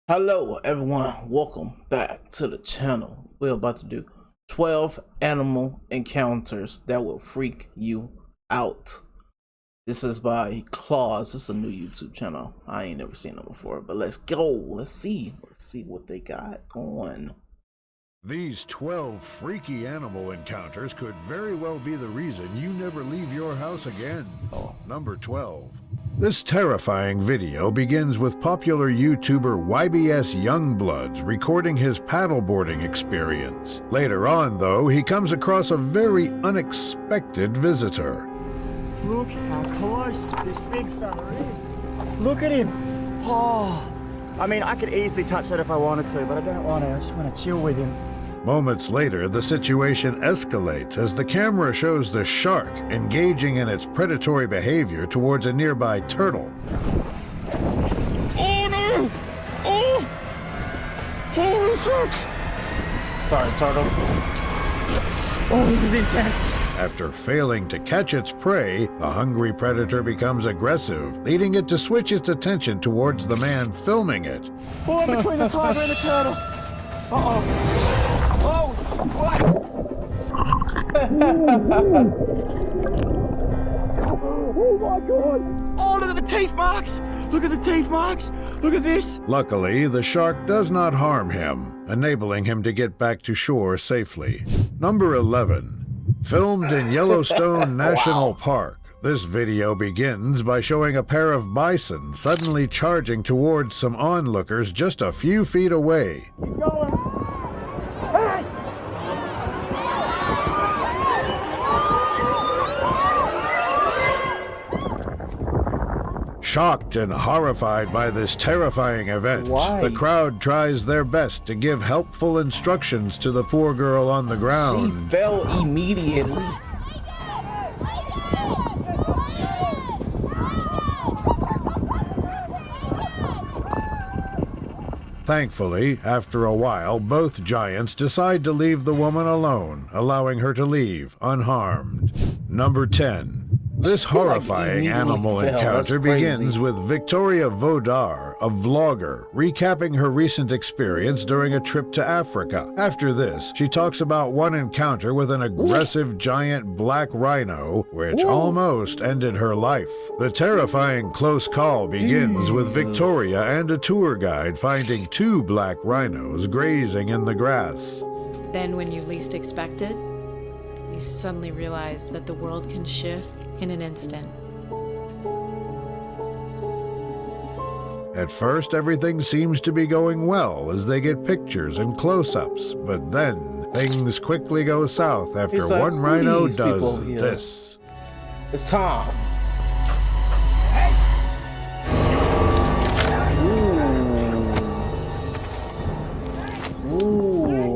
Hello everyone, welcome back to the channel. We're about to do 12 animal encounters that will freak you out. This is by Claws. This is a new YouTube channel. I ain't never seen them before, but let's go. Let's see what they got going. These 12 freaky animal encounters could very well be the reason you never leave your house again. Number 12. This terrifying video begins with popular YouTuber YBS Youngbloods recording his paddleboarding experience. Later on, though, he comes across a very unexpected visitor. Look how close this big fella is. Look at him. Oh, I mean, I could easily touch that if I wanted to, but I don't want to. I just want to chill with him. Moments later, the situation escalates as the camera shows the shark engaging in its predatory behavior towards a nearby turtle. Oh no! Oh! Holy shit! Sorry, turtle. Oh, this is intense. After failing to catch its prey, the hungry predator becomes aggressive, leading it to switch its attention towards the man filming it. Oh, I'm between the tiger and the turtle. Uh-oh. Oh, what? Oh my god! Oh, look at the teeth marks! Look at the teeth marks! Look at this! Luckily, the shark does not harm him, enabling him to get back to shore safely. Number 11. Filmed in Yellowstone National Park, this video begins by showing a pair of bison suddenly charging towards some onlookers just a few feet away. Keep going! Hey! Shocked and horrified by this terrifying event, Why? the crowd tries their best to give helpful instructions to the poor girl on the She ground. fell immediately. Thankfully, after a while, both giants decide to leave the woman alone, allowing her to leave unharmed. Number 10. This horrifying immediately animal fell. That's encounter crazy. begins with Victoria Vodar, a vlogger, recapping her recent experience during a trip to Africa. After this, she talks about one encounter with an aggressive giant black rhino, which almost ended her life. The terrifying close call begins with Victoria and a tour guide finding two black rhinos grazing in the grass. Then, when you least expect it, you suddenly realize that the world can shift in an instant. At first, everything seems to be going well as they get pictures and close-ups, but then things quickly go south after He's like, one "Who rhino these people does here?" this. It's Tom.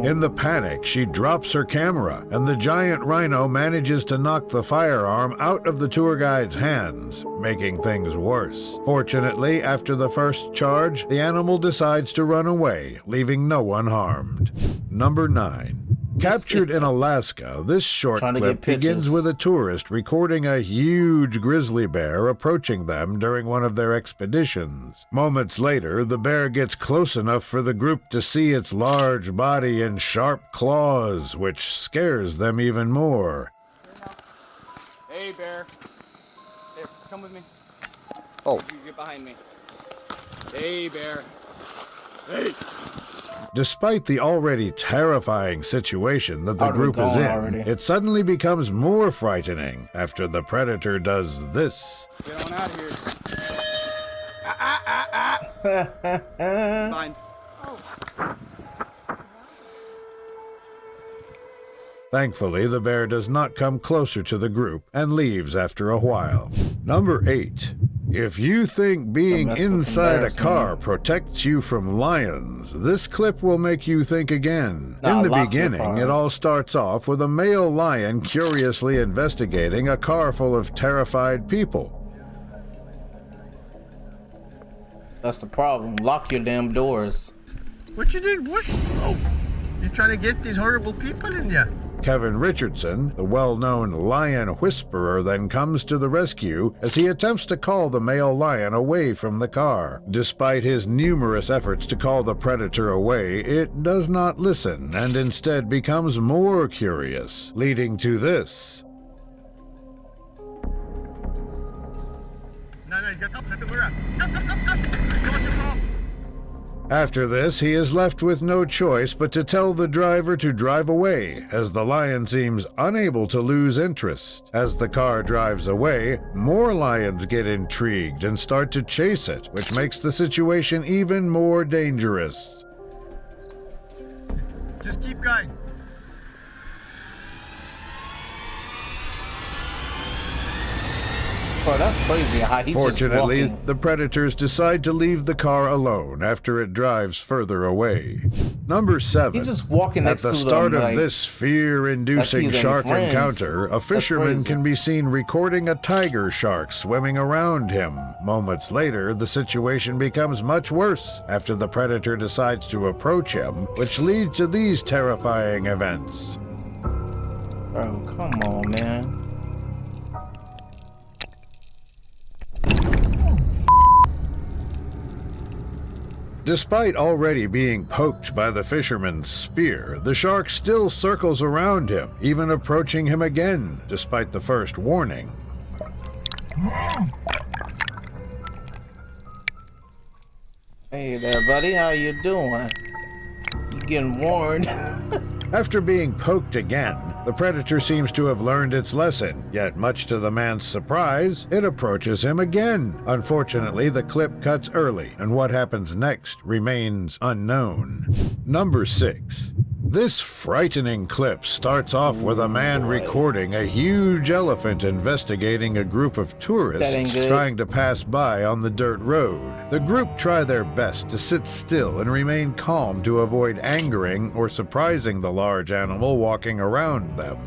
In the panic, she drops her camera, and the giant rhino manages to knock the firearm out of the tour guide's hands, making things worse. Fortunately, after the first charge, the animal decides to run away, leaving no one harmed. Number 9. Captured in Alaska, this short Trying to clip get begins pictures. with a tourist recording a huge grizzly bear approaching them during one of their expeditions. Moments later, the bear gets close enough for the group to see its large body and sharp claws, which scares them even more. Hey, bear. Here, come with me. Oh. You get behind me. Hey, bear. Hey. Despite the already terrifying situation that the Already group is gone in, already. it suddenly becomes more frightening after the predator does this. Get on out of here. Fine. Thankfully, the bear does not come closer to the group and leaves after a while. Number 8. If you think being Don't mess with inside a bears, car man. protects you from lions, this clip will make you think again. Nah, In the lock your beginning, cars. it all starts off with a male lion curiously investigating a car full of terrified people. That's the problem. Lock your damn doors. What you did? What? Oh, you trying to get these horrible people in there? Kevin Richardson, the well-known lion whisperer, then comes to the rescue as he attempts to call the male lion away from the car. Despite his numerous efforts to call the predator away, it does not listen and instead becomes more curious, leading to this. After this, he is left with no choice but to tell the driver to drive away, as the lion seems unable to lose interest. As the car drives away, more lions get intrigued and start to chase it, which makes the situation even more dangerous. Just keep going. Bro, that's crazy how he's Fortunately, just walking. the predators decide to leave the car alone after it drives further away. Number 7. He's just walking At next the to start them, of like, this fear-inducing like he's shark friends. encounter, a fisherman crazy. can be seen recording a tiger shark swimming around him. Moments later, the situation becomes much worse after the predator decides to approach him, which leads to these terrifying events. Bro, come on, man. Despite already being poked by the fisherman's spear, the shark still circles around him, even approaching him again, despite the first warning. Hey there, buddy. How you doing? You getting warned? After being poked again, the predator seems to have learned its lesson, yet much to the man's surprise, it approaches him again. Unfortunately, the clip cuts early, and what happens next remains unknown. Number 6. This frightening clip starts off with a man recording a huge elephant investigating a group of That ain't tourists good. trying to pass by on the dirt road. The group try their best to sit still and remain calm to avoid angering or surprising the large animal walking around them.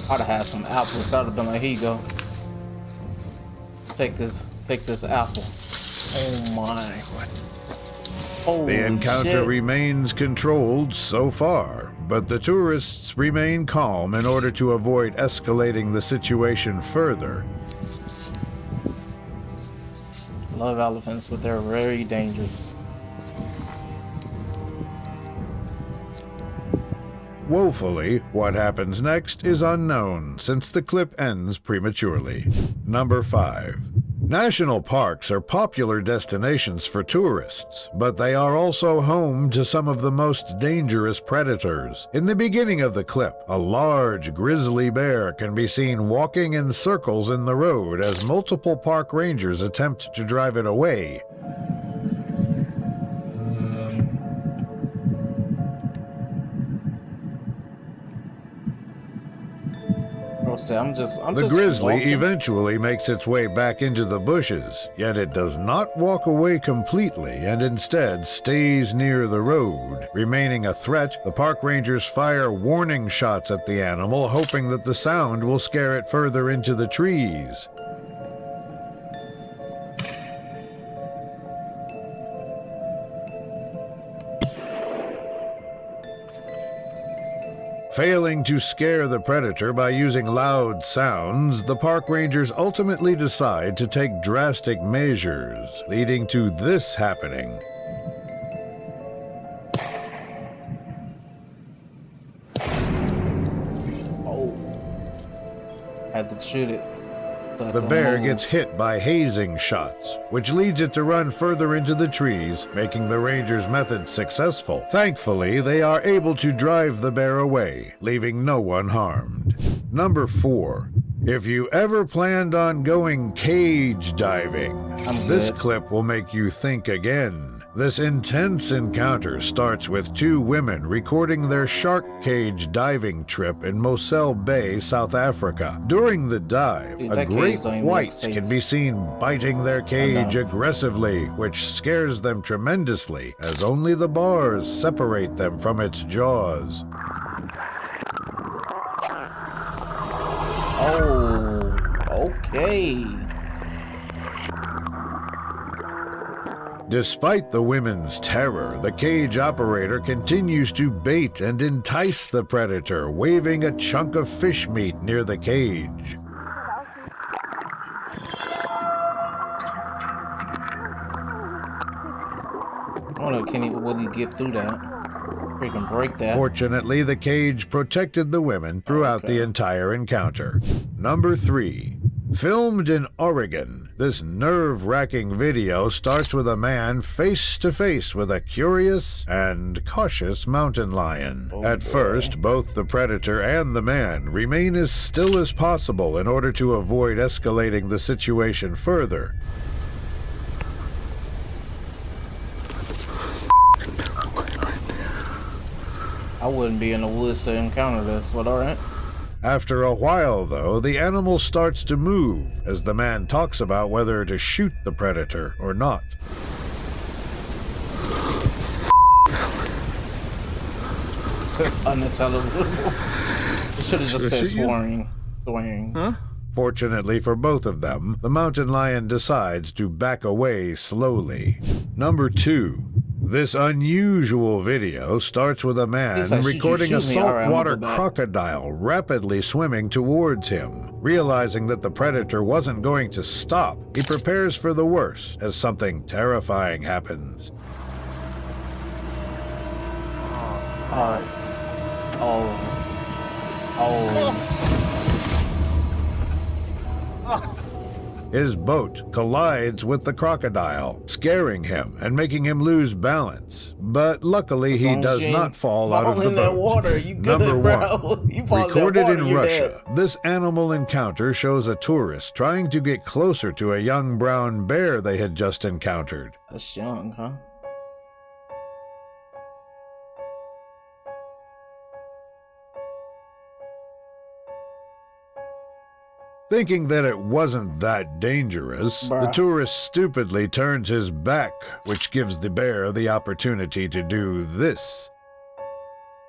I'd have had some apples. I'd have been like, here you go. Take this apple. Oh my. Holy The encounter shit. remains controlled so far, but the tourists remain calm in order to avoid escalating the situation further. Love elephants, but they're very dangerous. Woefully, what happens next is unknown since the clip ends prematurely. Number 5. National parks are popular destinations for tourists, but they are also home to some of the most dangerous predators. In the beginning of the clip, a large grizzly bear can be seen walking in circles in the road as multiple park rangers attempt to drive it away. Bro, say, I'm just The grizzly walking. eventually makes its way back into the bushes, yet it does not walk away completely and instead stays near the road. Remaining a threat, the park rangers fire warning shots at the animal, hoping that the sound will scare it further into the trees. Failing to scare the predator by using loud sounds, the park rangers ultimately decide to take drastic measures, leading to this happening. Oh. Had to shoot it. So I The can bear move. gets hit by hazing shots, which leads it to run further into the trees, making the rangers' method successful. Thankfully, they are able to drive the bear away, leaving no one harmed. Number 4. If you ever planned on going cage diving, I'm this good. clip will make you think again. This intense encounter starts with 2 women recording their shark cage diving trip in Moselle Bay, South Africa. During the dive, Dude, a that cage great don't even look white safe. can be seen biting their cage know. aggressively, which scares them tremendously, as only the bars separate them from its jaws. Oh, okay. Despite the women's terror, the cage operator continues to bait and entice the predator, waving a chunk of fish meat near the cage. I don't know, can he, will he get through that? Freaking break that. Fortunately, the cage protected the women throughout the entire encounter. Number 3. Filmed in Oregon, this nerve-wracking video starts with a man face-to-face with a curious and cautious mountain lion. At first, both the predator and the man remain as still as possible in order to avoid escalating the situation further. I wouldn't be in the woods to encounter this, but alright. After a while, though, the animal starts to move as the man talks about whether to shoot the predator or not. It says unintelligible. It should have just said swearing. Huh? Fortunately for both of them, the mountain lion decides to back away slowly. Number 2. This unusual video starts with a man recording a saltwater crocodile rapidly swimming towards him. Realizing that the predator wasn't going to stop, he prepares for the worst as something terrifying happens. His boat collides with the crocodile, scaring him and making him lose balance. But luckily, he does not fall out of the boat. That water. You Number 1. You fall Recorded in that water, in Russia, this animal encounter shows a tourist trying to get closer to a young brown bear they had just encountered. That's young, huh? Thinking that it wasn't that dangerous, the tourist stupidly turns his back, which gives the bear the opportunity to do this.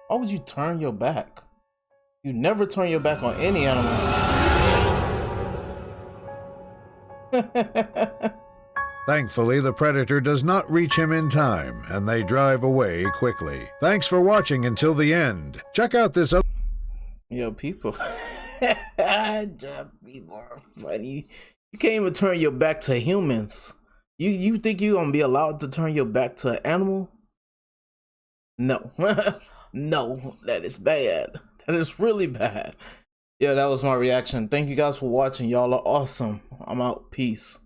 Why would you turn your back? You never turn your back on any animal. Thankfully, the predator does not reach him in time, and they drive away quickly. Thanks for watching until the end. Check out this other... Yo, people. People are funny. You can't even turn your back to humans. You think you're gonna be allowed to turn your back to an animal? No. No, that is bad. That is really bad. Yeah, that was my reaction. Thank you guys for watching. Y'all are awesome. I'm out. Peace.